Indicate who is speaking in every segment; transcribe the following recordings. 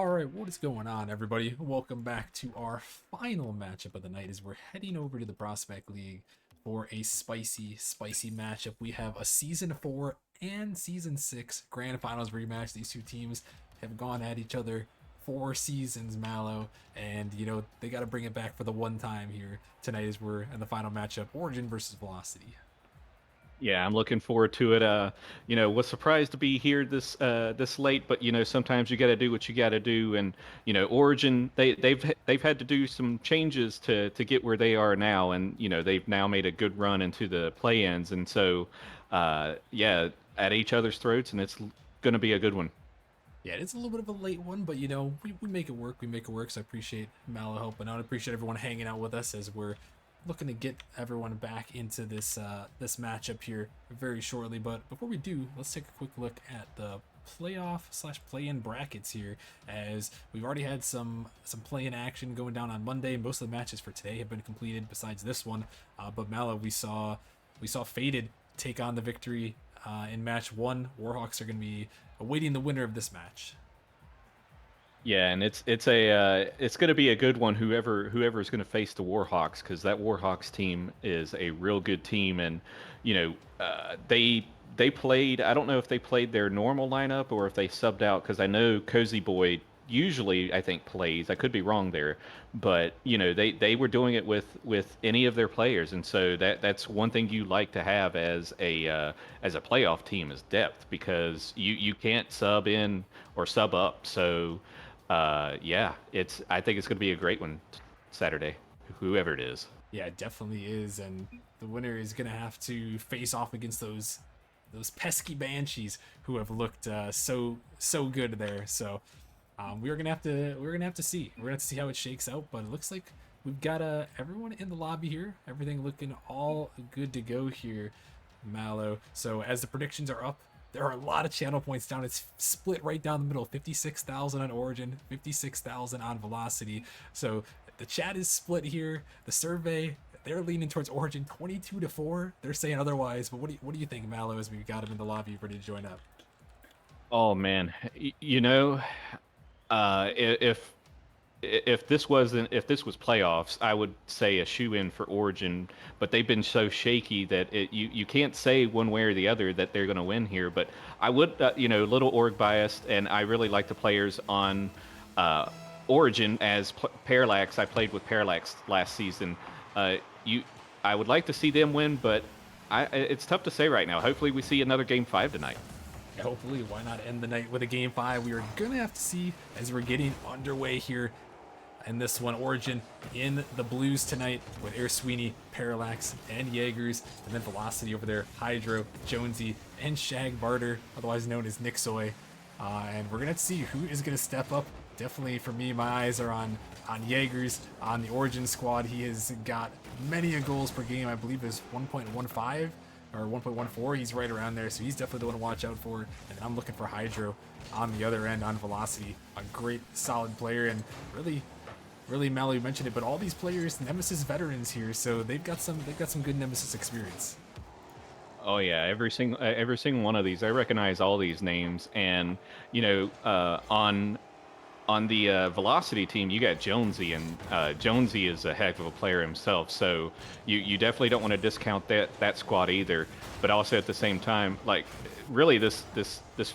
Speaker 1: Alright, what is going on, everybody? Welcome back to our final matchup of the night as we're heading over to the Prospect League for a spicy matchup. We have a Season 4 and Season 6 Grand Finals rematch. These two teams have gone at each other 4 seasons, Mallow, and, they got to bring it back for the one time here tonight as we're in the final matchup, Origin versus Velocity.
Speaker 2: Yeah, I'm looking forward to it. Was surprised to be here this late, but sometimes you got to do what you got to do, and Origin they've had to do some changes to get where they are now, and they've now made a good run into the play-ins, and so yeah, at each other's throats, and it's going to be a good one.
Speaker 1: Yeah, it's a little bit of a late one, but we make it work. We make it work. So I appreciate Mallow helping out. I appreciate everyone hanging out with us as we're looking to get everyone back into this matchup here very shortly. But before we do, let's take a quick look at the playoff/play-in brackets here, as we've already had some play-in action going down on Monday. Most of the matches for today have been completed, besides this one. But Mallow, we saw Faded take on the victory in match one. Warhawks are going to be awaiting the winner of this match.
Speaker 2: Yeah, and it's going to be a good one. Whoever is going to face the Warhawks, because that Warhawks team is a real good team, and they played. I don't know if they played their normal lineup or if they subbed out, because I know Cozy Boy usually I think plays. I could be wrong there, but they were doing it with any of their players, and so that's one thing you like to have as a playoff team is depth, because you can't sub in or sub up. So yeah, I think it's going to be a great one Saturday, whoever it is.
Speaker 1: Yeah, it definitely is, and the winner is going to have to face off against those pesky banshees who have looked so good there. So we're gonna have to see. We're gonna have to see how it shakes out. But it looks like we've got everyone in the lobby here. Everything looking all good to go here, Mallow. So as the predictions are up, there are a lot of channel points down. It's split right down the middle. 56,000 on Origin, 56,000 on Velocity. So the chat is split here. The survey, they're leaning towards Origin 22-4. They're saying otherwise. But what do you think, Mallow, as we've got him in the lobby ready to join up?
Speaker 2: Oh man, if if this was playoffs, I would say a shoe in for Origin, but they've been so shaky that you can't say one way or the other that they're going to win here. But I would, little org biased, and I really like the players on uh, Origin as Parallax. I played with Parallax last season. Uh, you, I would like to see them win, but it's tough to say right now. Hopefully, we see another game 5 tonight.
Speaker 1: Hopefully, why not end the night with a game 5? We are gonna have to see as we're getting underway here in this one. Origin in the blues tonight with Air Sweeney, Parallax, and Jaegers, and then Velocity over there, Hydro, Jonesy, and Shag Barter, otherwise known as Nixoy. And we're gonna have to see who is gonna step up. Definitely for me, my eyes are on Jaegers on the Origin squad. He has got many a goals per game. I believe is 1.15 or 1.14. He's right around there, so he's definitely the one to watch out for. And I'm looking for Hydro on the other end on Velocity, a great solid player, and really Mallory mentioned it, but all these players Nemesis veterans here, so they've got some good Nemesis experience.
Speaker 2: Oh yeah, every single one of these. I recognize all these names, and on the Velocity team, you got Jonesy, and Jonesy is a heck of a player himself. So you definitely don't want to discount that squad either. But also at the same time, like really, this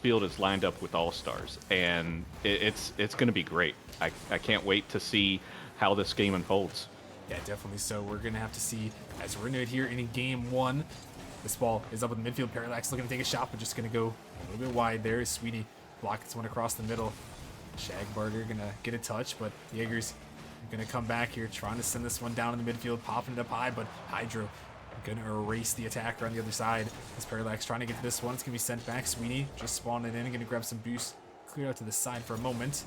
Speaker 2: field is lined up with all stars, and it's going to be great. I can't wait to see how this game unfolds.
Speaker 1: Yeah, definitely. So we're gonna have to see as we're into it here in game 1. This ball is up in the midfield. Parallax looking to take a shot, but just gonna go a little bit wide there. Sweetie blocks one across the middle. Shag Barter gonna get a touch, but Jaeger's gonna come back here, trying to send this one down in the midfield, popping it up high, but Hydro gonna erase the attacker on the other side. As Parallax trying to get to this one, it's gonna be sent back. Sweeney just spawning in, gonna grab some boost, clear out to the side for a moment.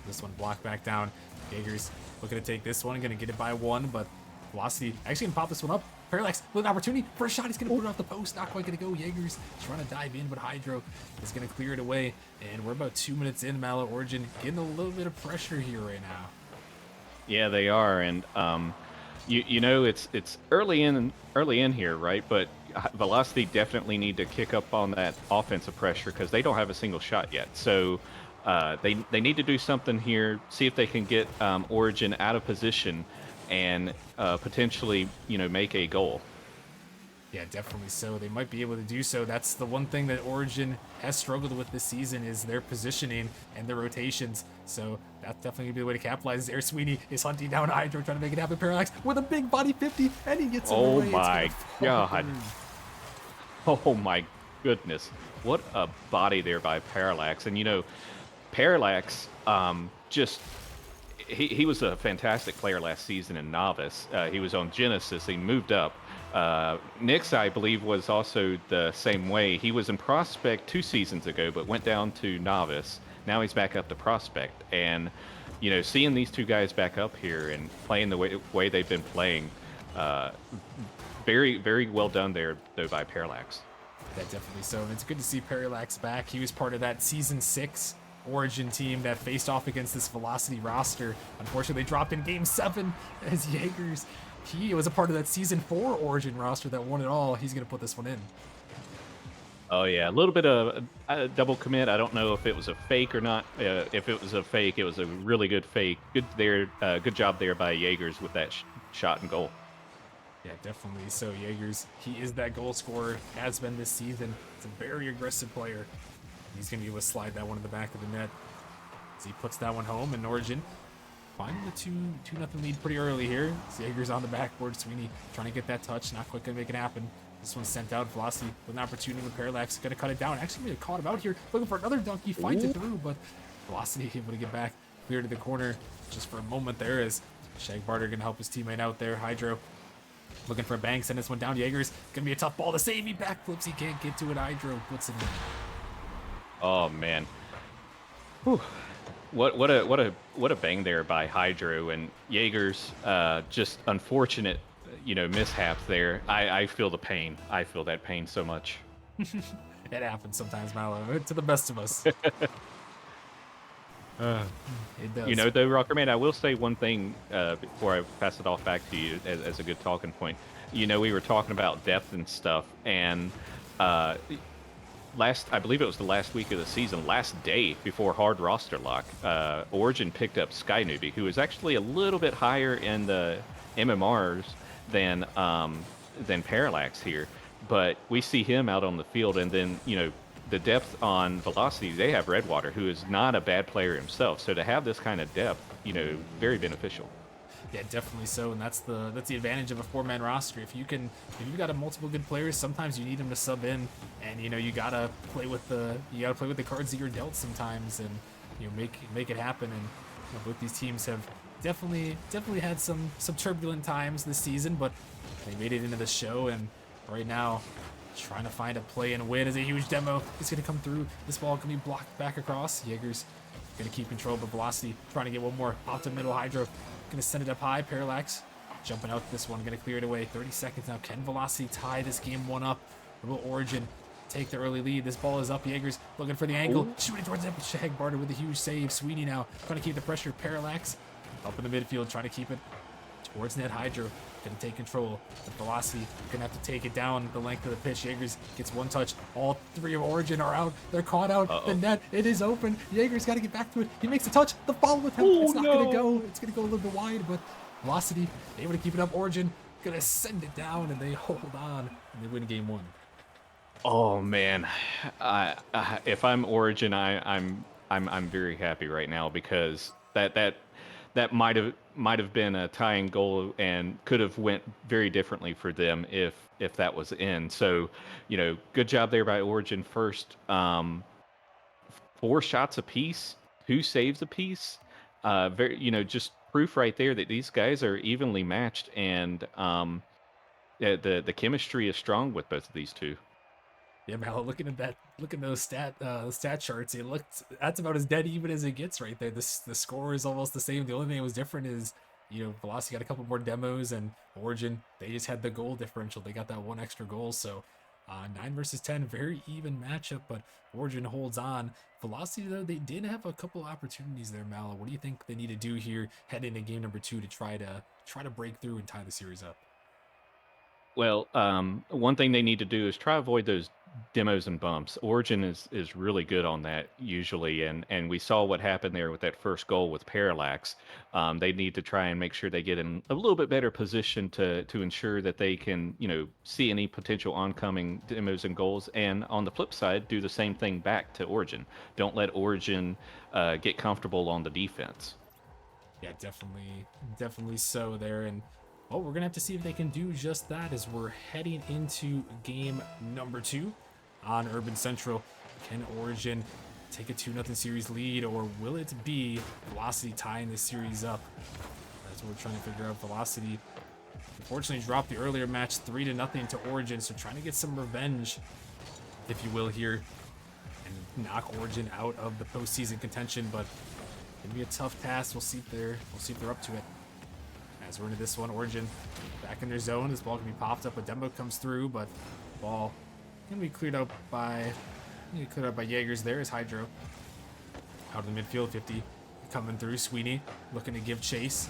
Speaker 1: This one blocked back down. Jaeger's looking to take this one, gonna get it by 1, but Velocity actually gonna pop this one up. Parallax with an opportunity for a shot. He's gonna put it off the post. Not quite gonna go. Jaeger's trying to dive in, but Hydro is gonna clear it away. And we're about 2 minutes in. Mallow Origin getting a little bit of pressure here right now.
Speaker 2: Yeah, they are, and it's early in here, right? But Velocity definitely need to kick up on that offensive pressure because they don't have a single shot yet. So They need to do something here. See if they can get Origin out of position and potentially make a goal.
Speaker 1: Yeah, definitely so. They might be able to do so. That's the one thing that Origin has struggled with this season is their positioning and their rotations. So that's definitely gonna be the way to capitalize. Air Sweeney is hunting down Hydro, trying to make it happen. Parallax with a big body 50, and he gets in the
Speaker 2: Oh
Speaker 1: way. It's gonna
Speaker 2: my
Speaker 1: fall
Speaker 2: god!
Speaker 1: through.
Speaker 2: Oh my goodness! What a body there by Parallax. And Parallax just he was a fantastic player last season in Novice. He was on Genesis. He moved up. Nyx, I believe, was also the same way. He was in Prospect 2 seasons ago, but went down to Novice. Now he's back up to Prospect. And, seeing these two guys back up here and playing the way they've been playing, uh, very, very well done there, though, by Parallax.
Speaker 1: Yeah, definitely so. And it's good to see Parallax back. He was part of that Season 6 Origin team that faced off against this Velocity roster. Unfortunately, they dropped in Game 7 as Jaegers. He was a part of that Season 4 Origin roster that won it all. He's going to put this one in.
Speaker 2: Oh yeah, a little bit of a double commit. I don't know if it was a fake or not. If it was a fake, it was a really good fake. Good job there by Jaegers with that shot and goal.
Speaker 1: Yeah, definitely. So Jaegers, he is that goal scorer, has been this season. He's a very aggressive player. He's going to be able to slide that one in the back of the net. As he puts that one home, and Origin finding the 2-0 lead pretty early here. Jaegers on the backboard. Sweeney trying to get that touch. Not quite going to make it happen. This one's sent out. Velocity with an opportunity with Parallax. Going to cut it down. Actually, going to caught him out here. Looking for another dunk. He finds it through, but Velocity able to get back. Clear to the corner just for a moment there as Shag Barter going to help his teammate out there. Hydro looking for a bang. Send this one down. Jaegers going to be a tough ball to save. He backflips. He can't get to it. Hydro puts it in.
Speaker 2: Oh man. Whew. What a bang there by Hydro and Jaegers. Just unfortunate, mishaps there. I feel the pain. I feel that pain so much.
Speaker 1: It happens sometimes, Mallow. To the best of us. It does.
Speaker 2: Though, Rocker Man, I will say one thing before I pass it off back to you as a good talking point. We were talking about depth and stuff, and I believe it was the last week of the season, last day before hard roster lock, Origin picked up Sky Newbie, who is actually a little bit higher in the MMRs than Parallax here. But we see him out on the field, and then the depth on Velocity, they have Redwater, who is not a bad player himself. So to have this kind of depth, very beneficial.
Speaker 1: Yeah, definitely so, and that's the advantage of a 4-man roster. If you've got a multiple good players, sometimes you need them to sub in, and you gotta play with the cards that you're dealt sometimes, and make it happen. And both these teams have definitely had some turbulent times this season, but they made it into the show, and right now trying to find a play and win is a huge demo. It's gonna come through. This ball can be blocked back across. Jaegers gonna keep control, but Velocity trying to get one more off to middle. Hydro gonna send it up high. Parallax jumping out this one, gonna clear it away. 30 seconds now. Can Velocity tie this game one up? Or will Origin take the early lead? This ball is up. Jaegers looking for the angle, shooting towards it. Shag Barter with a huge save. Sweeney now trying to keep the pressure. Parallax up in the midfield, trying to keep it towards net. Hydro gonna take control. The Velocity gonna have to take it down the length of the pitch. Jaegers gets one touch. All three of Origin are out. They're caught out. The net, it is open. Jaegers gotta get back to it. He makes a touch. The follow attempt, it's not gonna go. It's gonna go a little bit wide, but Velocity able to keep it up. Origin gonna send it down, and they hold on, and they win game one.
Speaker 2: Oh man, if I'm Origin, I'm very happy right now because that might have been a tying goal and could have went very differently for them if that was in. So, good job there by Origin first. 4 shots apiece, 2 saves apiece. Very, just proof right there that these guys are evenly matched, and the chemistry is strong with both of these two.
Speaker 1: Yeah, Mal, looking at those stat charts, that's about as dead even as it gets right there. The score is almost the same. The only thing that was different is, Velocity got a couple more demos, and Origin, they just had the goal differential. They got that one extra goal, so 9 versus 10, very even matchup, but Origin holds on. Velocity, though, they did have a couple opportunities there, Mal. What do you think they need to do here heading into game number 2 to try to break through and tie the series up?
Speaker 2: Well, one thing they need to do is try avoid those demos and bumps. Origin is really good on that usually, and we saw what happened there with that first goal with Parallax. They need to try and make sure they get in a little bit better position to ensure that they can see any potential oncoming demos and goals. And on the flip side, do the same thing back to Origin. Don't let Origin get comfortable on the defense.
Speaker 1: Yeah, definitely so there. And well, we're gonna have to see if they can do just that as we're heading into game number 2 on Urban Central. Can Origin take a 2-0 series lead, or will it be Velocity tying this series up? That's what we're trying to figure out. Velocity unfortunately dropped the earlier match 3-0 to Origin, so trying to get some revenge, if you will, here and knock Origin out of the postseason contention. But gonna be a tough task. We'll see if they're up to it. As we're into this one, Origin back in their zone. This ball can be popped up. A Dembo comes through, but ball gonna be cleared out by Jaegers. There is Hydro out of the midfield. 50 coming through. Sweeney looking to give chase.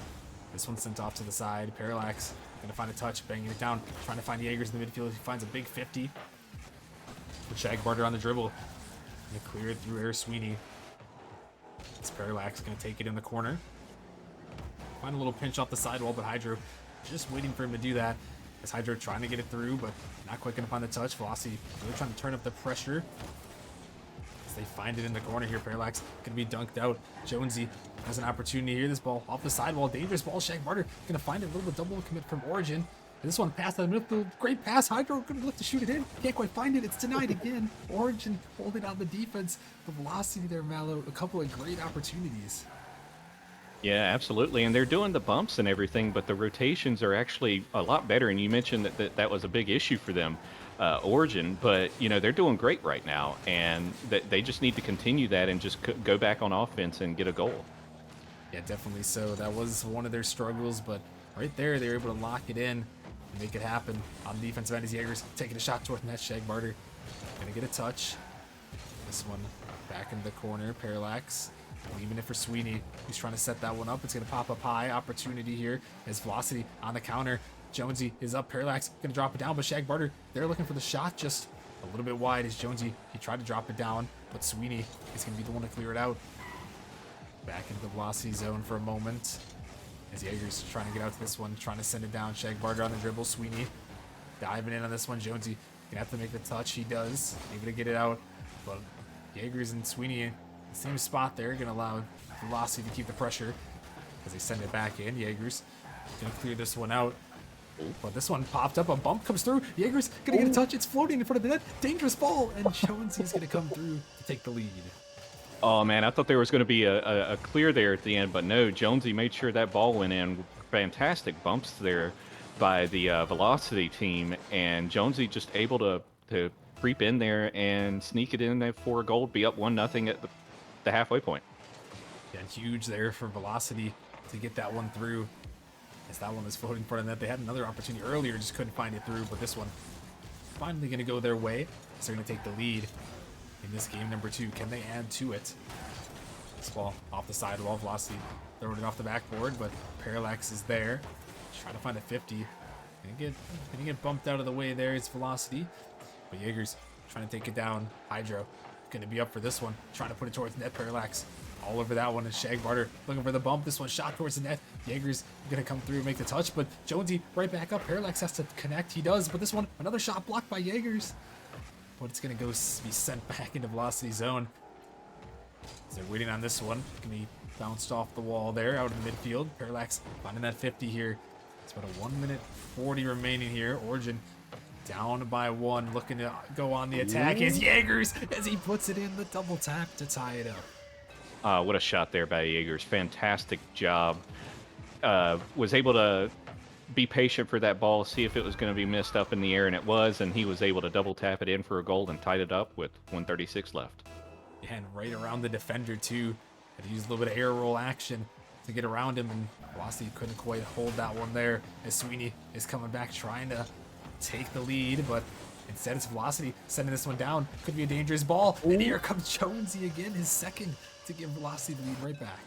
Speaker 1: This one's sent off to the side. Parallax gonna find a touch, banging it down, trying to find Jaegers in the midfield. He finds a big 50. With Shagbarter on the dribble. Gonna clear it through Air Sweeney. This Parallax gonna take it in the corner. Find a little pinch off the sidewall, but Hydro just waiting for him to do that. As Hydro trying to get it through, but not quite gonna find the touch. Velocity really trying to turn up the pressure. As they find it in the corner here, Parallax gonna be dunked out. Jonesy has an opportunity here. This ball off the sidewall, dangerous ball. Shagbarter gonna find a little bit double commit from Origin. This one passed out the midfield. Great pass. Hydro gonna look to shoot it in. Can't quite find it. It's denied again. Origin holding on the defense. The Velocity there, Mallow. A couple of great opportunities.
Speaker 2: Yeah, absolutely. And they're doing the bumps and everything, but the rotations are actually a lot better. And you mentioned that was a big issue for them, Origin, but they're doing great right now, and that they just need to continue that and just go back on offense and get a goal.
Speaker 1: Yeah, definitely so. That was one of their struggles, but right there, they were able to lock it in and make it happen. On the defensive end is Jaegers taking a shot toward net. Shagbarter gonna get a touch. This one back in the corner. Parallax leaving it for Sweeney, who's trying to set that one up. It's gonna pop up high. Opportunity here as Velocity on the counter. Jonesy is up. Parallax gonna drop it down, but Shagbarter, they're looking for the shot just a little bit wide as Jonesy, he tried to drop it down, but Sweeney is gonna be the one to clear it out. Back into the Velocity zone for a moment. As Jaegers trying to get out to this one, trying to send it down. Shagbarter on the dribble. Sweeney diving in on this one. Jonesy gonna have to make the touch. He does. Able to get it out. But Jaegers and Sweeney in the same spot there. Gonna allow Velocity to keep the pressure as they send it back in. Jaegers gonna clear this one out. But this one popped up. A bump comes through. Jaegers gonna get a touch. It's floating in front of the net. Dangerous ball. And Jonesy's gonna come through to take the lead.
Speaker 2: Oh man, I thought there was going to be a clear there at the end, but no. Jonesy made sure that ball went in. Fantastic bumps there by the Velocity team, and Jonesy just able to creep in there and sneak it in there for a goal, be up 1-0 at the halfway point.
Speaker 1: Yeah, huge there for Velocity to get that one through. As that one was floating in front of that, they had another opportunity earlier, just couldn't find it through. But this one finally going to go their way. So they're going to take the lead in this game number 2. Can they add to it? This ball off the sidewall. Velocity throwing it off the backboard, but Parallax is there. Trying to find a 50. Gonna get bumped out of the way there. It's Velocity. But Jaegers trying to take it down. Hydro gonna be up for this one. Trying to put it towards net. Parallax all over that one. And Shagbarter looking for the bump. This one shot towards the net. Jaegers gonna come through and make the touch, but Jonesy right back up. Parallax has to connect. He does, but this one, another shot blocked by Jaegers. But it's going to be sent back into Velocity zone. So they're waiting on this one. Going to be bounced off the wall there out in the midfield. Parallax finding that 50 here. It's about a 1:40 remaining here. Origin down by 1, looking to go on the attack. Is Jaegers as he puts it in the double tap to tie it up.
Speaker 2: What a shot there by Jaegers. Fantastic job. Was able to be patient for that ball, see if it was going to be missed up in the air, and it was, and he was able to double tap it in for a goal and tied it up with 1:36 left.
Speaker 1: And right around the defender too. Had to use a little bit of air roll action to get around him, and Velocity couldn't quite hold that one there as Sweeney is coming back trying to take the lead, but instead it's Velocity sending this one down. Could be a dangerous ball. And here comes Jonesy again, his second, to give Velocity the lead right back.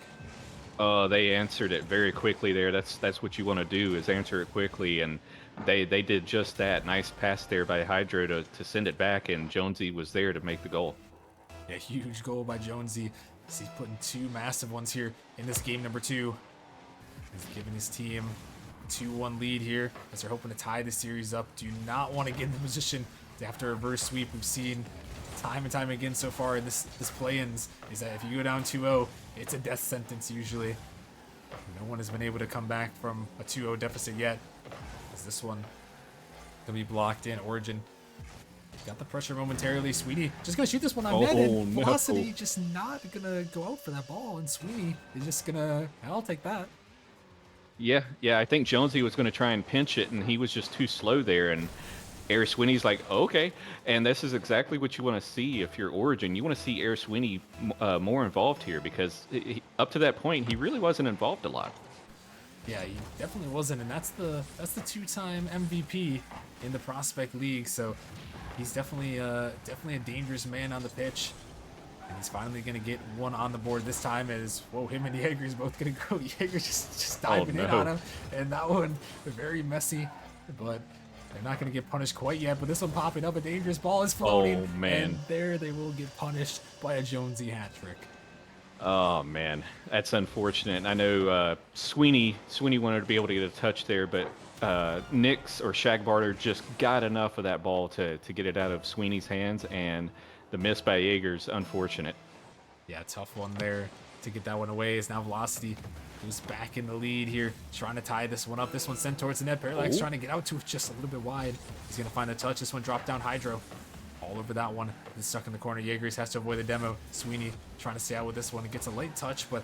Speaker 2: They answered it very quickly there. That's what you want to do is answer it quickly, and they did just that. Nice pass there by Hydro to send it back, and Jonesy was there to make the goal.
Speaker 1: A huge goal by Jonesy. He's putting two massive ones here in this game number 2. He's giving his team a 2-1 lead here as they're hoping to tie the series up. Do not want to get in the position to have to reverse sweep. We've seen time and time again so far in this play-ins is that if you go down 2-0, it's a death sentence usually. No one has been able to come back from a 2-0 deficit yet. Is this one gonna be blocked in? Origin got the pressure momentarily. Sweeney just gonna shoot this one on net, and
Speaker 2: no.
Speaker 1: Velocity just not gonna go out for that ball, and Sweeney is just gonna, I'll take that.
Speaker 2: Yeah, I think Jonesy was going to try and pinch it, and he was just too slow there. And Air Sweeney's like, okay. And this is exactly what you want to see if you're Origin. You want to see Air Sweeney more involved here because up to that point, he really wasn't involved a lot.
Speaker 1: Yeah, he definitely wasn't, and that's the 2-time MVP in the Prospect League. So he's definitely a dangerous man on the pitch. And he's finally going to get one on the board this time as, whoa, him and Jaeger's both going to go. Jaeger's just diving in on him. And that one, very messy. But they're not going to get punished quite yet. But this one popping up, a dangerous ball is floating.
Speaker 2: Oh, man.
Speaker 1: And there they will get punished by a Jonesy hat trick.
Speaker 2: Oh, man. That's unfortunate. I know Sweeney wanted to be able to get a touch there, but Nix or Shagbarter just got enough of that ball to get it out of Sweeney's hands, and the miss by Jaeger's unfortunate.
Speaker 1: Yeah, tough one there to get that one away. Is now Velocity who's back in the lead here, trying to tie this one up. This one sent towards the net. Parallax trying to get out to it just a little bit wide. He's going to find a touch. This one dropped down Hydro. All over that one. It's stuck in the corner. Jaegers has to avoid the demo. Sweeney trying to stay out with this one. It gets a late touch, but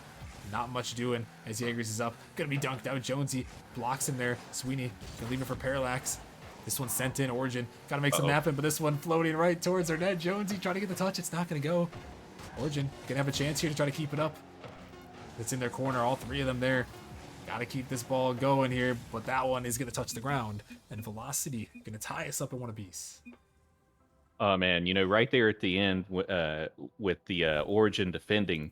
Speaker 1: not much doing as Jaegers is up. Gonna be dunked out. Jonesy blocks him there. Sweeney can leave it for Parallax. This one sent in. Origin gotta make some happen, but this one floating right towards their net. Jonesy trying to get the touch. It's not gonna go. Origin gonna have a chance here to try to keep it up. It's in their corner. All three of them there. Gotta keep this ball going here, but that one is gonna touch the ground. And Velocity gonna tie us up in one apiece.
Speaker 2: Oh man, right there at the end with the Origin defending,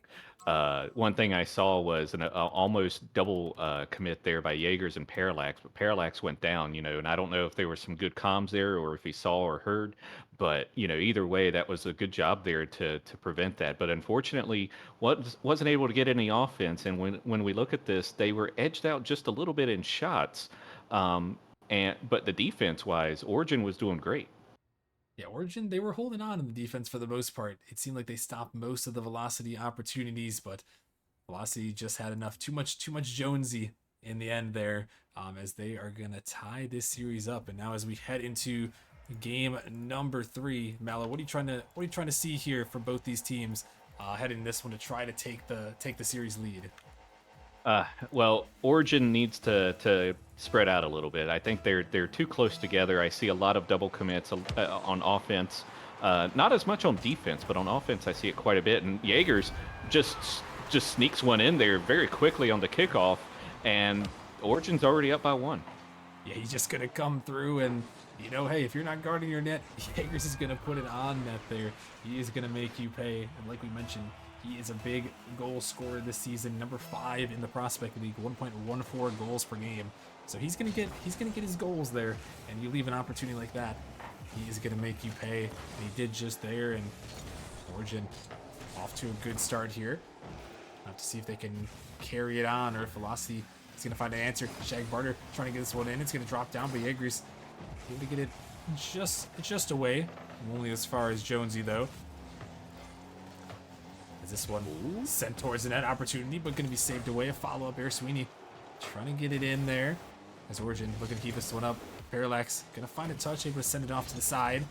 Speaker 2: one thing I saw was an almost double commit there by Jaegers and Parallax, but Parallax went down, and I don't know if there were some good comms there or if he saw or heard, but either way, that was a good job there to prevent that. But unfortunately, wasn't able to get any offense, and when we look at this, they were edged out just a little bit in shots, but the defense wise, Origin was doing great.
Speaker 1: Yeah, Origin, they were holding on in the defense for the most part. It seemed like they stopped most of the Velocity opportunities, but Velocity just had enough. Too much Jonesy in the end there, as they are going to tie this series up. And now as we head into game number 3, Mallow, what are you trying to see here from both these teams heading this one to try to take the series lead?
Speaker 2: Well, Origin needs to spread out a little bit. I think they're too close together. I see a lot of double commits on offense, not as much on defense, but on offense I see it quite a bit. And Jaegers just sneaks one in there very quickly on the kickoff, and Origin's already up by 1.
Speaker 1: Yeah, he's just gonna come through, and hey, if you're not guarding your net, Jaegers is gonna put it on net there. He is gonna make you pay, and like we mentioned, he is a big goal scorer this season, number 5 in the Prospect League, 1.14 goals per game. So he's gonna get his goals there, and you leave an opportunity like that, he is gonna make you pay. And he did just there, and Origin off to a good start here. Have to see if they can carry it on, or if Velocity is gonna find an answer. Shagbarter trying to get this one in. It's gonna drop down, but Jaegers able to get it just away. Only as far as Jonesy though. Is this one sent towards the net opportunity, but going to be saved away. A follow-up. Air Sweeney trying to get it in there. As Origin looking to keep this one up. Parallax going to find a touch, able to send it off to the side.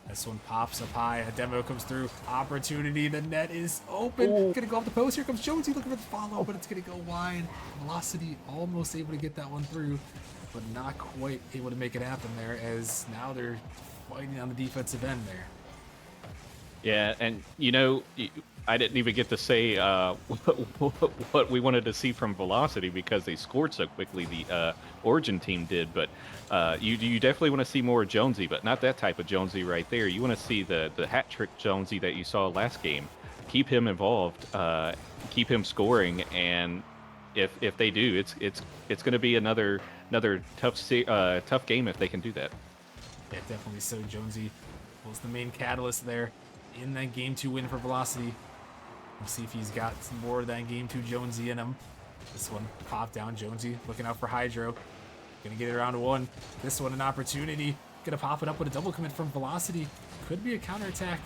Speaker 1: This one pops up high. A demo comes through. Opportunity. The net is open. Going to go off the post. Here comes Jonesy looking for the follow, but it's going to go wide. Velocity almost able to get that one through, but not quite able to make it happen there, as now they're fighting on the defensive end there.
Speaker 2: Yeah, and I didn't even get to say what we wanted to see from Velocity because they scored so quickly. The Origin team did, but you definitely want to see more Jonesy, but not that type of Jonesy right there. You want to see the hat trick Jonesy that you saw last game. Keep him involved. keep him scoring. And if they do, it's going to be another tough game if they can do that.
Speaker 1: Yeah, definitely so. Jonesy was the main catalyst there in that Game 2 win for Velocity. We'll see if he's got some more of that Game 2 Jonesy in him. This one popped down. Jonesy looking out for Hydro. Gonna get it around to 1. This one an opportunity. Gonna pop it up with a double commit from Velocity. Could be a counterattack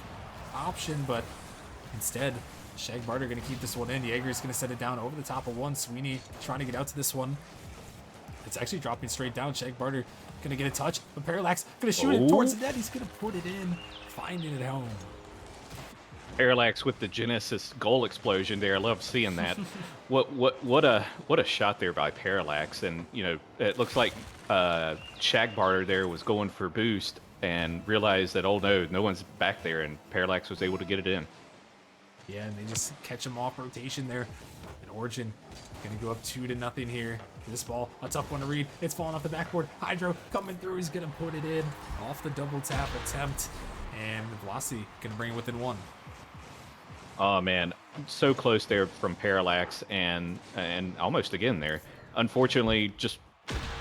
Speaker 1: option, but instead, Shag Barter gonna keep this one in. Jaeger's gonna set it down over the top of 1. Sweeney trying to get out to this one. It's actually dropping straight down. Shag Barter gonna get a touch, but Parallax gonna shoot it towards the net. He's gonna put it in, finding it home.
Speaker 2: Parallax with the Genesis goal explosion there. I love seeing that. What a shot there by Parallax. And it looks like Shag Barter there was going for boost and realized that, oh no one's back there, and Parallax was able to get it in.
Speaker 1: Yeah, and they just catch him off rotation there. And Origin gonna go up 2-0 here. This ball, a tough one to read. It's falling off the backboard. Hydro coming through. He's gonna put it in off the double tap attempt, and Velocity gonna bring it within 1.
Speaker 2: Oh man, so close there from Parallax, and almost again there. Unfortunately, just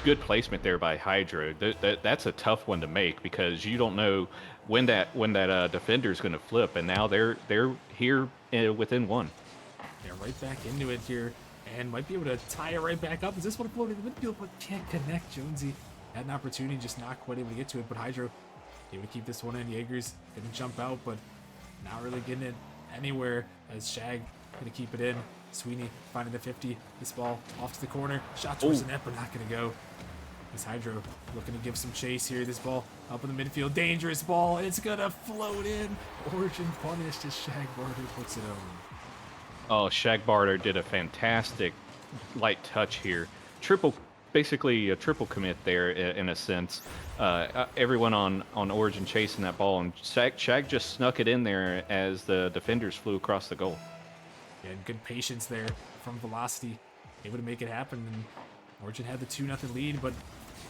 Speaker 2: good placement there by Hydro. That's a tough one to make because you don't know when that defender is going to flip, and now they're here within 1.
Speaker 1: Yeah, right back into it here, and might be able to tie it right back up. Is this one floating in the midfield, but can't connect? Jonesy had an opportunity, just not quite able to get to it, but Hydro able to keep this one in. Jaeger's gonna jump out, but not really getting it anywhere as Shag gonna keep it in. Sweeney finding the 50. This ball off to the corner. Shot towards the net, but not gonna go. This Hydro looking to give some chase here. This ball up in the midfield. Dangerous ball. It's gonna float in. Origin punished as Shag Barter puts it on.
Speaker 2: Oh, Shag Barter did a fantastic light touch here. Basically a triple commit there in a sense. Everyone on Origin chasing that ball, and Shag just snuck it in there as the defenders flew across the goal.
Speaker 1: Yeah, and good patience there from Velocity, able to make it happen. And Origin had the 2-0 lead, but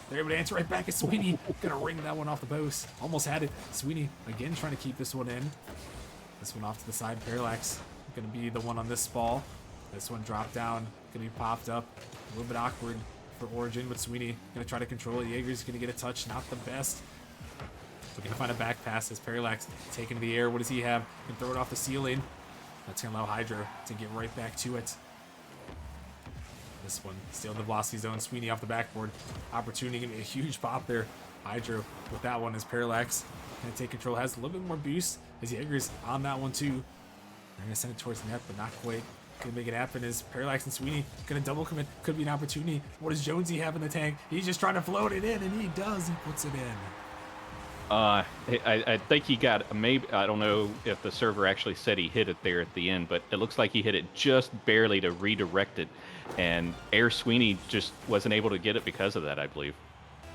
Speaker 1: they're able to answer right back as Sweeney gonna ring that one off the post. Almost had it. Sweeney again trying to keep this one in. This one off to the side. Parallax gonna be the one on this ball. This one dropped down, gonna be popped up. A little bit awkward for Origin, but Sweeney gonna try to control it. Jaeger's gonna get a touch, not the best. We're gonna find a back pass as Parallax taking to the air. What does he have? Can throw it off the ceiling. That's gonna allow Hydro to get right back to it. This one still in the Velocity zone. Sweeney off the backboard. Opportunity, gonna be a huge pop there. Hydro with that one as Parallax gonna take control. Has a little bit more boost as Jaeger's on that one too. They're gonna send it towards the net, but not quite. Gonna make it happen is Parallax and Sweeney gonna double commit. Could be an opportunity. What does Jonesy have in the tank? He's just trying to float it in, and he does. He puts it in.
Speaker 2: I think he got maybe, I don't know if the server actually said he hit it there at the end, but it looks like he hit it just barely to redirect it, and Air Sweeney just wasn't able to get it because of that, I believe.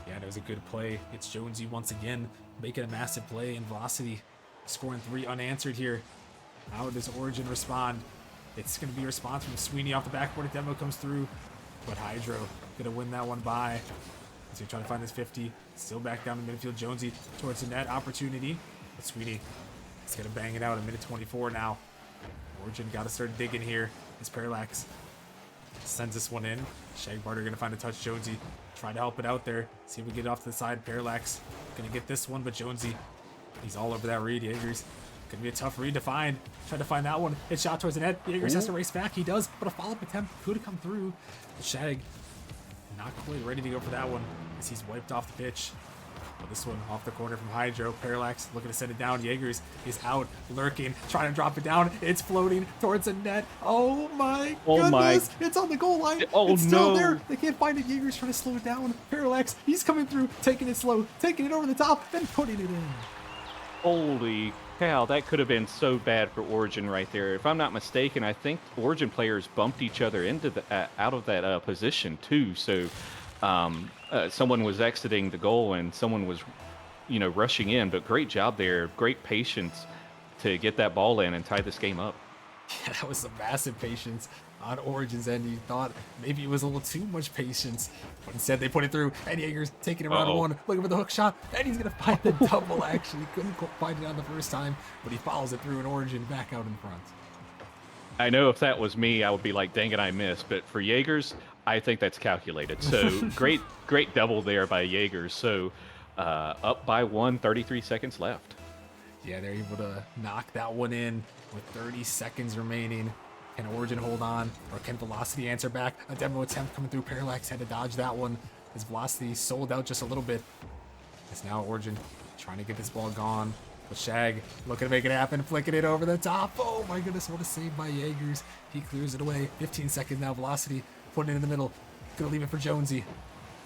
Speaker 1: Yeah, it was a good play. It's Jonesy once again making a massive play, and Velocity scoring 3 unanswered here. How does Origin respond? It's going to be a response from Sweeney off the backboard. A demo comes through, but Hydro going to win that one by. So you're trying to find this 50. Still back down the midfield. Jonesy towards the net opportunity. But Sweeney is going to bang it out at minute 24 now. Origin got to start digging here. As Parallax sends this one in. Shag Barter going to find a touch. Jonesy trying to help it out there. See if we get it off to the side. Parallax going to get this one, but Jonesy, he's all over that read. Jaeger's going to be a tough read to find. Try to find that one. It's shot towards the net. Jaeger's has to race back. He does, but a follow-up attempt could come through. Shag not quite ready to go for that one as he's wiped off the pitch. But this one off the corner from Hydro. Parallax looking to set it down. Jaeger's is out, lurking, trying to drop it down. It's floating towards the net. Oh my goodness! It's on the goal line. It's still there. They can't find it. Jaeger's trying to slow it down. Parallax, he's coming through, taking it slow, taking it over the top, and putting it in.
Speaker 2: Holy cow, that could have been so bad for Origin right there. If I'm not mistaken, I think Origin players bumped each other into the out of that position too. So someone was exiting the goal and someone was, rushing in. But great job there, great patience to get that ball in and tie this game up.
Speaker 1: Yeah, that was some massive patience on Origin's end. You thought maybe it was a little too much patience, but instead they put it through, and Jaeger's taking it around one, looking for the hook shot, and he's going to find the double, actually. Couldn't find it on the first time, but he follows it through, and Origin back out in front.
Speaker 2: I know if that was me, I would be like, dang it, I missed. But for Jaegers, I think that's calculated. So great double there by Jaegers. So up by one, 33 seconds left.
Speaker 1: Yeah, they're able to knock that one in with 30 seconds remaining. Can Origin hold on, or can Velocity answer back? A demo attempt coming through. Parallax had to dodge that one. His Velocity sold out just a little bit. It's now Origin trying to get this ball gone. But Shag looking to make it happen, flicking it over the top. Oh my goodness, what a save by Jaegers. He clears it away. 15 seconds now. Velocity putting it in the middle. Gonna leave it for Jonesy.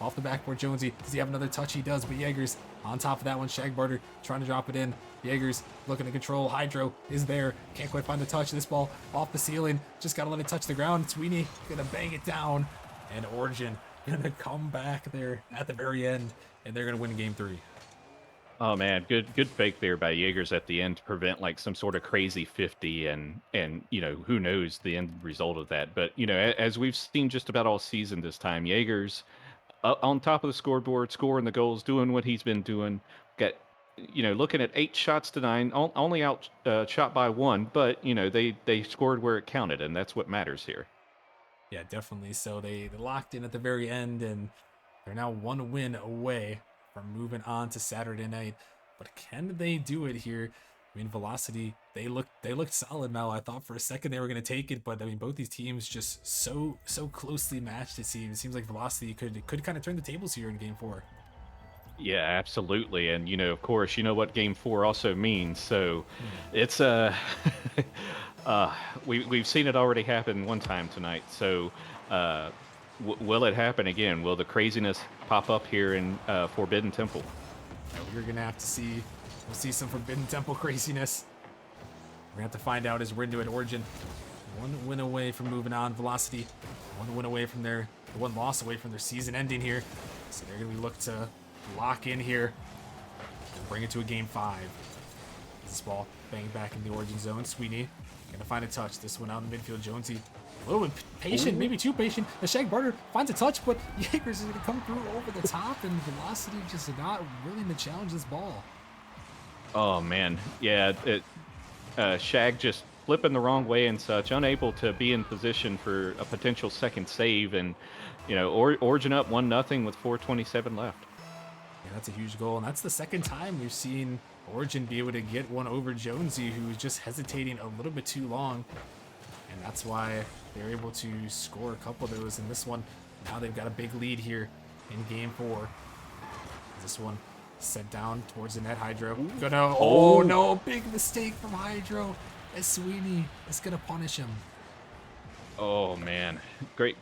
Speaker 1: Off the backboard, Jonesy. Does he have another touch? He does, but Jaegers on top of that one. Shag Barter trying to drop it in. Jaegers looking to control. Hydro is there. Can't quite find the touch. This ball off the ceiling. Just gotta let it touch the ground. Sweeney gonna bang it down. And Origin gonna come back there at the very end. And they're gonna win game 3.
Speaker 2: Oh man, good fake there by Jaegers at the end to prevent like some sort of crazy 50 and who knows the end result of that. But as we've seen just about all season this time, Jaegers on top of the scoreboard, scoring the goals, doing what he's been doing. Got looking at 8 shots to 9, only out shot by 1, but they scored where it counted, and that's what matters here.
Speaker 1: Yeah, definitely. So they locked in at the very end, and they're now 1 win away from moving on to Saturday night. But can they do it here? I mean, Velocity, they looked solid, Mal. I thought for a second they were going to take it, but I mean, both these teams just so closely matched. It seems like Velocity could kind of turn the tables here in Game 4.
Speaker 2: Yeah, absolutely. And of course, you know what Game 4 also means. So it's uh we've seen it already happen one time tonight. So will it happen again? Will the craziness pop up here in Forbidden Temple?
Speaker 1: We're gonna have to see. We'll see some Forbidden Temple craziness. We're gonna have to find out as we're into it. Origin, 1 win away from moving on. Velocity, 1 win away from their 1 loss away from their season ending here. So they're gonna look to lock in here and bring it to a game 5. This ball banging back in the Origin zone. Sweeney gonna find a touch. This one out in the midfield. Jonesy a little bit patient, maybe too patient. The Shag Barter finds a touch, but Jaegers is gonna come through over the top, and Velocity just not willing to challenge this ball.
Speaker 2: Oh man, yeah. Shag just flipping the wrong way and such, unable to be in position for a potential second save, and Origin up 1-0 with 4:27 left.
Speaker 1: Yeah, that's a huge goal, and that's the second time we've seen Origin be able to get one over Jonesy, who's just hesitating a little bit too long, and that's why they're able to score a couple of those in this one. Now they've got a big lead here in Game 4. This one sent down towards the net. Hydro gonna, oh no, big mistake from Hydro, as Sweeney is gonna punish him.
Speaker 2: Oh man, great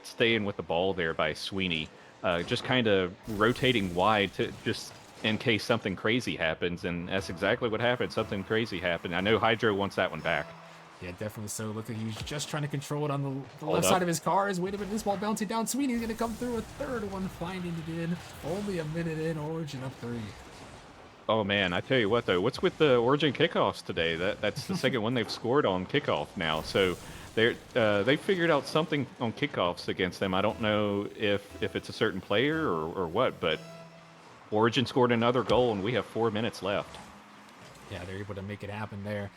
Speaker 2: staying with the ball there by Sweeney. Just kind of rotating wide to just in case something crazy happens, and that's exactly what happened. Something crazy happened. I know Hydro wants that one back.
Speaker 1: Yeah, definitely so. Look like he's just trying to control it on the
Speaker 2: Hold
Speaker 1: left
Speaker 2: up.
Speaker 1: side of his cars. Wait a minute, this ball bouncing down. Sweeney's gonna come through a third one, finding it in. Only a minute in, Origin up 3.
Speaker 2: Oh man, I tell you what though, what's with the Origin kickoffs today? That's the second one they've scored on kickoff now. So they figured out something on kickoffs against them. I don't know if it's a certain player or what, but Origin scored another goal and we have 4 minutes left.
Speaker 1: Yeah, they're able to make it happen there,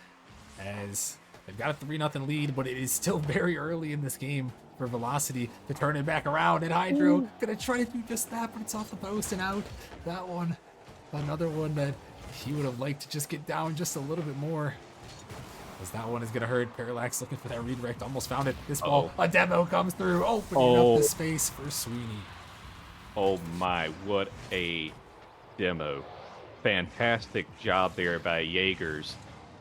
Speaker 1: as they've got a 3-0 lead, but it is still very early in this game for Velocity to turn it back around. And Hydro gonna try to do just that, but it's off the post and out. That one, another one that he would have liked to just get down just a little bit more, as that one is gonna hurt. Parallax looking for that redirect, almost found it. This ball, a demo comes through, opening up the space for Sweeney.
Speaker 2: Oh my, what a demo. Fantastic job there by Jaegers,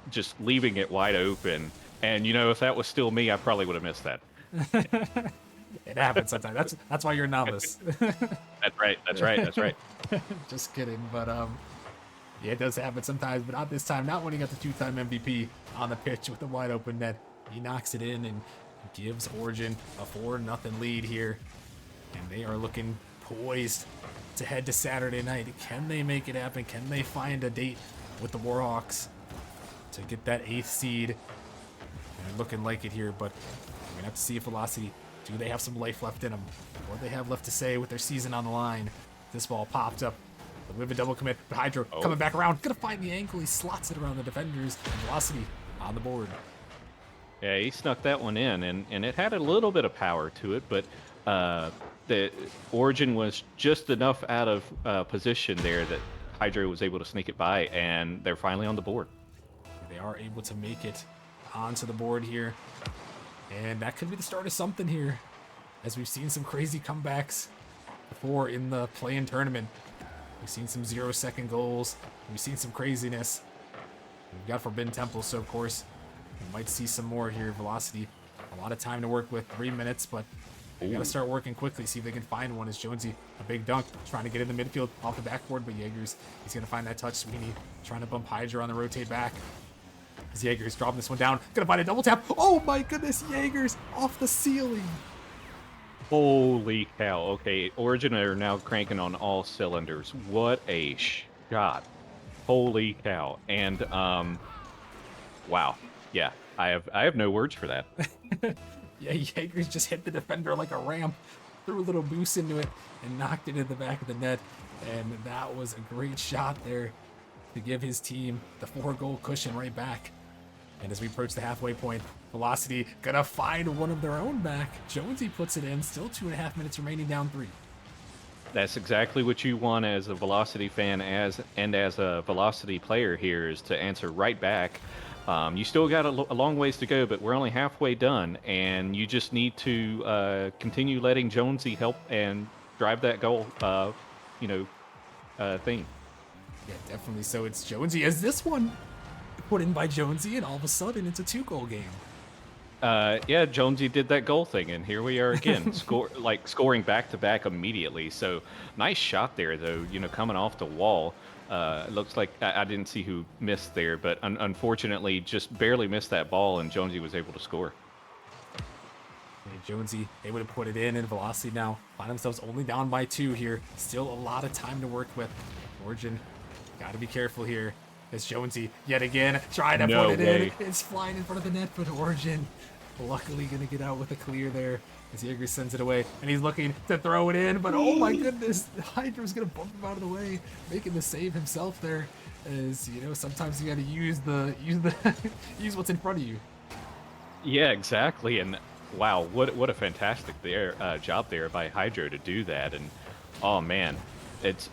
Speaker 2: just leaving it wide open. And if that was still me, I probably would have missed that.
Speaker 1: It happens sometimes. That's why you're a novice.
Speaker 2: That's right.
Speaker 1: Just kidding, but yeah, it does happen sometimes, but not this time. Not when he got the 2-time MVP on the pitch with the wide open net. He knocks it in and gives Origin a 4-0 lead here, and they are looking poised to head to Saturday night. Can they make it happen? Can they find a date with the Warhawks to get that 8th seed? And looking like it here, but we're gonna have to see if Velocity, do they have some life left in them? What do they have left to say with their season on the line? This ball popped up. We have a double commit, but Hydro coming back around, gonna find the ankle. He slots it around the defenders, and Velocity on the board.
Speaker 2: Yeah, he snuck that one in, and it had a little bit of power to it, but uh, the Origin was just enough out of position there that Hydro was able to sneak it by, and they're finally on the board.
Speaker 1: They are able to make it onto the board here. And that could be the start of something here, as we've seen some crazy comebacks before in the play-in tournament. We've seen some 0-second goals. We've seen some craziness. We've got Forbidden Temple, so of course, we might see some more here. Velocity, a lot of time to work with, 3 minutes, but they got to start working quickly, see if they can find one. As Jonesy, a big dunk, trying to get in the midfield off the backboard, but Jaegers, he's going to find that touch. Sweeney trying to bump Hydra on the rotate back. As Jaegers dropping this one down, gonna find a double tap. Oh my goodness, Jaegers off the ceiling.
Speaker 2: Holy cow. Okay, Origin are now cranking on all cylinders. What a shot. Holy cow. And wow. Yeah, I have no words for that.
Speaker 1: Yeah, Jaegers just hit the defender like a ramp, threw a little boost into it, and knocked it in the back of the net. And that was a great shot there to give his team the 4-goal cushion right back. And as we approach the halfway point, Velocity gonna find one of their own back. Jonesy puts it in, still 2.5 minutes remaining, down 3.
Speaker 2: That's exactly what you want as a Velocity fan as a Velocity player here is to answer right back. You still got a long ways to go, but we're only halfway done, and you just need to continue letting Jonesy help and drive that goal, thing.
Speaker 1: Yeah, definitely. So it's Jonesy as this one put in by Jonesy, and all of a sudden it's a 2-goal game.
Speaker 2: Yeah, Jonesy did that goal thing, and here we are again, scoring back to back immediately. So nice shot there, though. Coming off the wall. It looks like I didn't see who missed there, but unfortunately, just barely missed that ball, and Jonesy was able to score.
Speaker 1: And Jonesy able to put it in, and Velocity now find themselves only down by 2 here. Still a lot of time to work with. Origin, got to be careful here. As Jonesy yet again trying to
Speaker 2: No
Speaker 1: put it
Speaker 2: way.
Speaker 1: in. It's flying in front of the net, but Origin luckily gonna get out with a clear there as Jaeger sends it away, and he's looking to throw it in, but oh my goodness, Hydra's gonna bump him out of the way, making the save himself there. As sometimes you gotta use use what's in front of you.
Speaker 2: Yeah, exactly. And wow, what a fantastic job there by Hydro to do that. And oh man, it's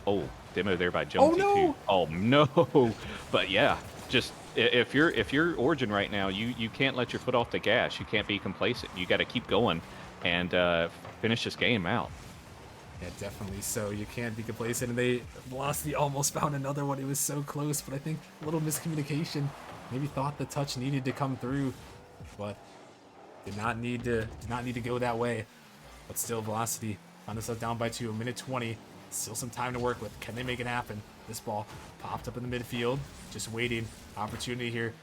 Speaker 2: demo there by
Speaker 1: Oh
Speaker 2: Jonesy
Speaker 1: no!
Speaker 2: too. Oh no, but yeah, just if you're Origin right now, you can't let your foot off the gas. You can't be complacent. You got to keep going and finish this game out.
Speaker 1: Yeah, definitely. So you can't be complacent, and Velocity almost found another one. It was so close, but I think a little miscommunication. Maybe thought the touch needed to come through, but did not need to go that way. But still, Velocity found themselves down by 2, a minute 20. Still some time to work with. Can they make it happen? This ball popped up in the midfield, just waiting. Opportunity here.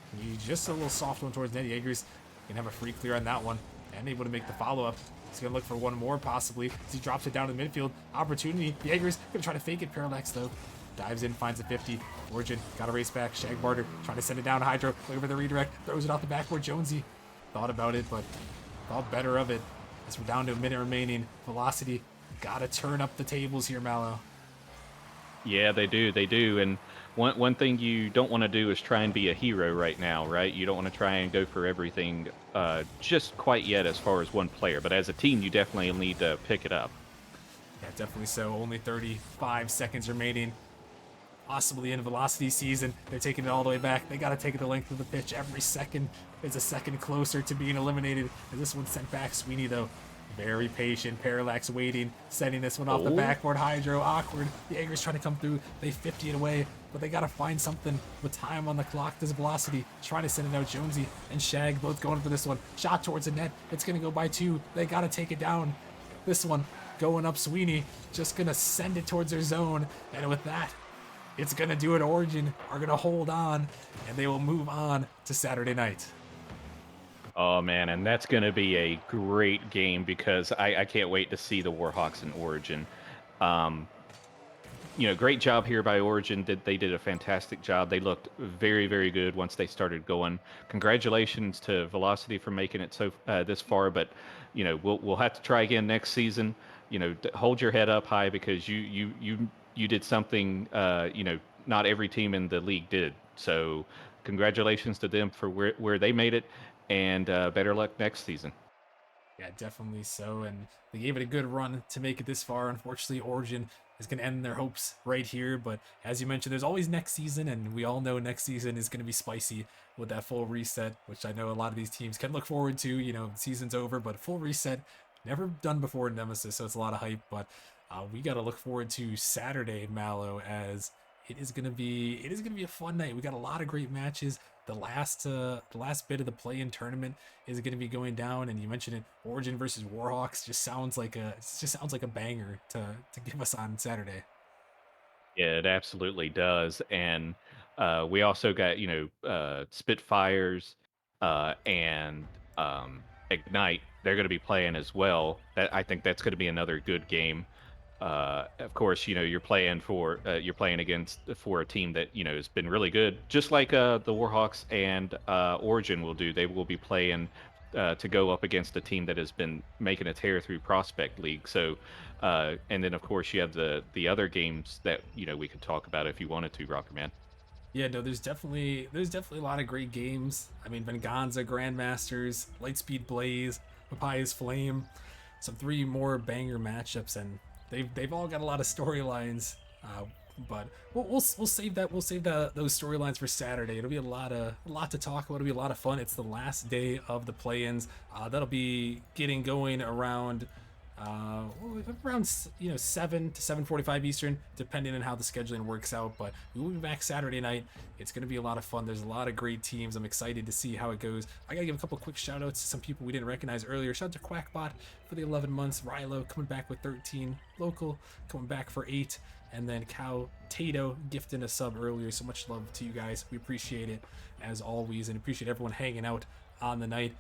Speaker 1: Just a little soft one towards net. Jaegers can have a free clear on that one, and able to make the follow-up. He's gonna look for one more possibly as he drops it down to the midfield. Opportunity. Jaegers gonna try to fake it. Parallax though. Dives in, finds a 50. Origin got a race back. Shag Barter trying to send it down. Hydro looking for the redirect. Throws it off the backboard. Jonesy thought about it, but thought better of it. As we're down to a minute remaining. Velocity gotta turn up the tables here, Mallow.
Speaker 2: Yeah, they do. They do. And one thing you don't want to do is try and be a hero right now, right? You don't want to try and go for everything just quite yet as far as one player. But as a team, you definitely need to pick it up.
Speaker 1: Yeah, definitely so. Only 35 seconds remaining. Possibly in Velocity season. They're taking it all the way back. They got to take it the length of the pitch. Every second is a second closer to being eliminated. And this one's sent back. Sweeney, though, very patient. Parallax waiting. Sending this one off the backboard. Hydro, awkward. The Jaegers trying to come through. They 50 it away. But they got to find something with time on the clock. This Velocity trying to send it out. Jonesy and Shag both going for this one. Shot towards the net. It's going to go by 2. They got to take it down. This one going up. Sweeney just going to send it towards their zone. And with that, it's going to do it. Origin are going to hold on, and they will move on to Saturday night.
Speaker 2: Oh man, and that's going to be a great game because I can't wait to see the Warhawks in Origin. Um, great job here by Origin. They did a fantastic job. They looked very, very good once they started going. Congratulations to Velocity for making it so this far, but we'll have to try again next season. Hold your head up high because you did something not every team in the league did. So congratulations to them for where they made it. and better luck next season.
Speaker 1: Yeah, definitely so. And they gave it a good run to make it this far. Unfortunately, Origin is going to end their hopes right here. But as you mentioned, there's always next season, and we all know next season is going to be spicy with that full reset, which I know a lot of these teams can look forward to. You know, season's over, but full reset, never done before in Nemesis, so it's a lot of hype. But we got to look forward to Saturday, Mallow, as it is gonna be a fun night. We got a lot of great matches. The last bit of the play-in tournament is going to be going down, and you mentioned it. Origin versus Warhawks just sounds like a banger to give us on Saturday.
Speaker 2: Yeah, it absolutely does. And we also got, Spitfires and Ignite. They're going to be playing as well. That I think that's going to be another good game. Of course, you're playing against for a team that has been really good, just like the Warhawks and Origin will do. They will be playing to go up against a team that has been making a tear through Prospect League. So, and then of course you have the other games that we could talk about if you wanted to, Rocker Man.
Speaker 1: Yeah, no, there's definitely a lot of great games. I mean, Venganza, Grandmasters, Lightspeed Blaze, Papayas Flame, some three more banger matchups, and they've all got a lot of storylines. But we'll save that those storylines for Saturday. It'll be a lot to talk about. It'll be a lot of fun. It's the last day of the play-ins. That'll be getting going uh, around 7 to 7:45 Eastern, depending on how the scheduling works out. But we will be back Saturday night. It's going to be a lot of fun. There's a lot of great teams. I'm excited to see how it goes. I gotta give a couple quick shout outs to some people we didn't recognize earlier. Shout out to Quackbot for the 11 months. Rilo coming back with 13. Local coming back for 8. And then Cow Tato gifting a sub earlier. So much love to you guys. We appreciate it as always, and appreciate everyone hanging out on the night.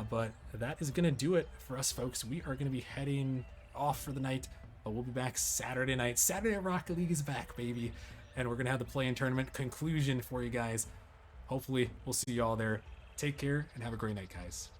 Speaker 1: But that is going to do it for us, folks. We are going to be heading off for the night, but we'll be back Saturday night. Saturday Rocket League is back, baby. And we're going to have the play-in tournament conclusion for you guys. Hopefully, we'll see you all there. Take care and have a great night, guys.